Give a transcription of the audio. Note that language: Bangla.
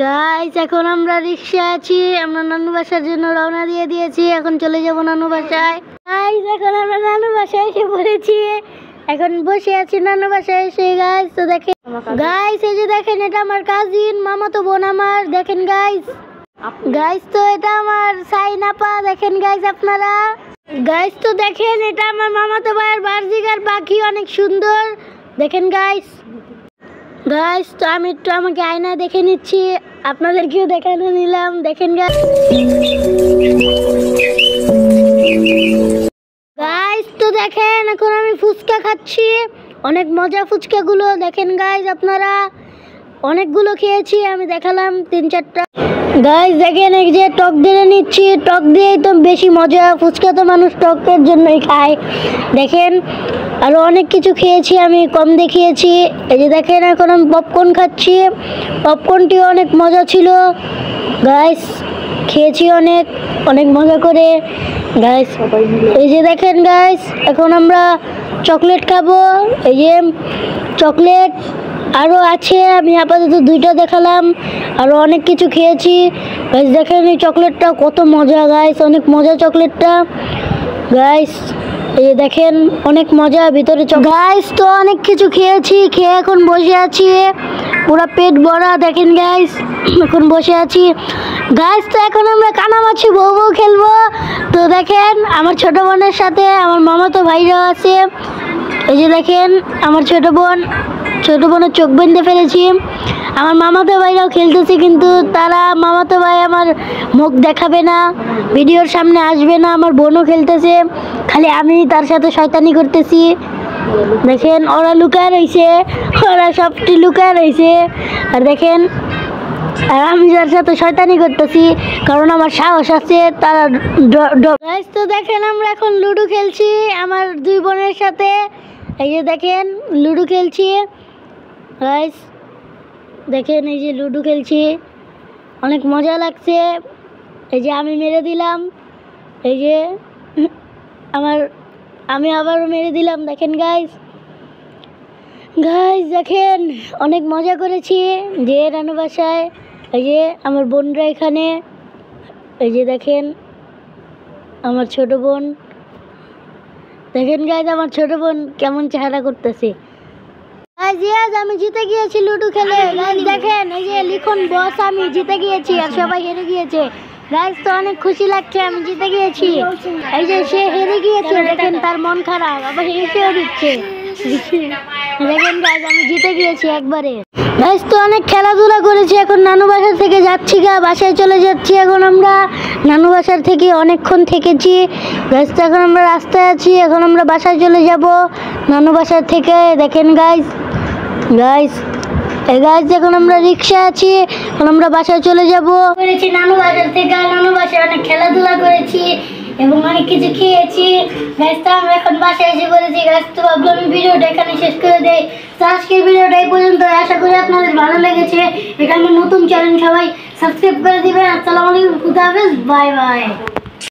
গাইস এখন আমরা রিকশা আছি, আমরা নানু বাসার জন্য রওনা দিয়ে দিয়েছি। এখন চলে যাব নানু বাসায়। গাইস এখন আমরা নানু বাসায় এসে পড়েছি, এখন বসে আছি নানু বাসায় এসে। গাইস তো দেখেন, গাইস এই যে দেখেন, এটা আমার কাজিন, মামাতো বোন আমার। দেখেন গাইস, গাইস তো এটা আমার সাইন আপা। দেখেন গাইস আপনারা, গাইস তো দেখেন, এটা আমার মামাতো ভাইয়ের বার্জিকার পাখি, অনেক সুন্দর। দেখেন গাইস, গাইস তো আমি একটু আমাকে আয়না দেখে নিচ্ছি, আপনাদেরকেও দেখানো নিলাম। দেখেন গাইস তো দেখেন, এখন আমি ফুচকা খাচ্ছি, অনেক মজা ফুচকা গুলো। দেখেন গাইস আপনারা, অনেকগুলো খেয়েছি, আমি দেখালাম 3-4টা। গাইস দেখেন, এই যে টক দিয়ে নিচ্ছি, টক দিয়েই তো বেশি মজা। ফুচকা তো মানুষ টকের জন্যই খায়। দেখেন আরো অনেক কিছু খেয়েছি, আমি কম দেখিয়েছি। এই যে দেখেন, এখন আমি পপকর্ন খাচ্ছি, পপকর্নটি অনেক মজা ছিল। গাইস খেয়েছি অনেক অনেক মজা করে। গাইস এই যে দেখেন গাইস, এখন আমরা চকলেট খাবো। এই যে চকলেট আরও আছে, আমি আপাতত 2টা দেখালাম, আরও অনেক কিছু খেয়েছি। গাইস দেখেন এই চকলেটটা কত মজা, গাইস অনেক মজা চকলেটটা। গাইস এই যে দেখেন, অনেক মজা ভিতরে। গাইস তো অনেক কিছু খেয়েছি, খেয়ে এখন বসে আছি, পুরো পেট ভরা। দেখেন গাইস, এখন বসে আছি। গাইস তো এখন আমরা কানামাছি বউ বউ খেলবো। তো দেখেন আমার ছোট বোনের সাথে আমার মামাতো ভাইরা আছে। এই যে দেখেন আমার ছোট বোনের চোখ বেঁধে ফেলেছি। আমার মামাতো ভাইরাও খেলতেছে, কিন্তু তারা মামাতো ভাই আমার মুখ দেখাবে না, ভিডিওর সামনে আসবে না। আমার বোনও খেলতেছে, খালি আমি তার সাথে শয়তানি করতেছি। দেখেন ওরা লুকায় রয়েছে, ওরা সবটি লুকায় রয়েছে। আর দেখেন, আর আমি যার সাথে শয়তানি করতেছি, কারণ আমার সাহস আছে। তারা তো দেখেন, আমরা এখন লুডো খেলছি আমার 2 বোনের সাথে। এই যে দেখেন লুডো খেলছি। গাইস দেখেন, এই যে লুডো খেলছি, অনেক মজা লাগছে। এই যে আমি মেরে দিলাম, এই যে আমি আবারও মেরে দিলাম। দেখেন গাইস, দেখেন অনেক মজা করেছি যে নানু বাসায়। এই যে আমার বোনরা এখানে, এই যে দেখেন আমার ছোট বোন। দেখেন গাইস আমার ছোট বোন কেমন চেহারা করতেছে। গাইস আমি জিতে গিয়েছি লুডো খেলে। গাইস দেখেন, এই যে লিখন বস, আমি জিতে গিয়েছি আর সবাই হেরে গিয়েছে। গাইস তো অনেক খুশি লাগছে, আমি জিতে গিয়েছি। এই যে সে হেরে গিয়েছে, দেখেন তার মন খারাপ, আবার হেসেও দিচ্ছে। দেখেন গাইস আমি জিতে গিয়েছি একবারে। গাইস তো অনেক খেলাধুলা করেছি, এখন নানু বাসার থেকে যাচ্ছি, বাসায় চলে যাচ্ছি। এখন আমরা নানু বাসার থেকে অনেকক্ষণ থেকেছি। গাইস তো এখন আমরা রাস্তায় আছি, এখন আমরা বাসায় চলে যাব নানু বাসার থেকে। দেখেন গাইস, এখন আমরা রিক্সা আছি, এখন আমরা বাসায় চলে যাব। করেছি নানু বাসার থেকে, নানু বাসায় অনেক খেলাধুলা করেছি এবং অনেক কিছু খেয়েছি। গাইস তো আমরা এখন বাসায় এসে পড়েছি। গাইস তো ভাবলাম আমি ভিডিওটা এখানে শেষ করে দেই। তো আজকের ভিডিওটা এই পর্যন্ত, আশা করি আপনাদের ভালো লেগেছে। এটা আমার নতুন চ্যানেল, সবাই সাবস্ক্রাইব করে দিবেন। আসসালামু আলাইকুম, খুদা হাফেজ, বাই বাই।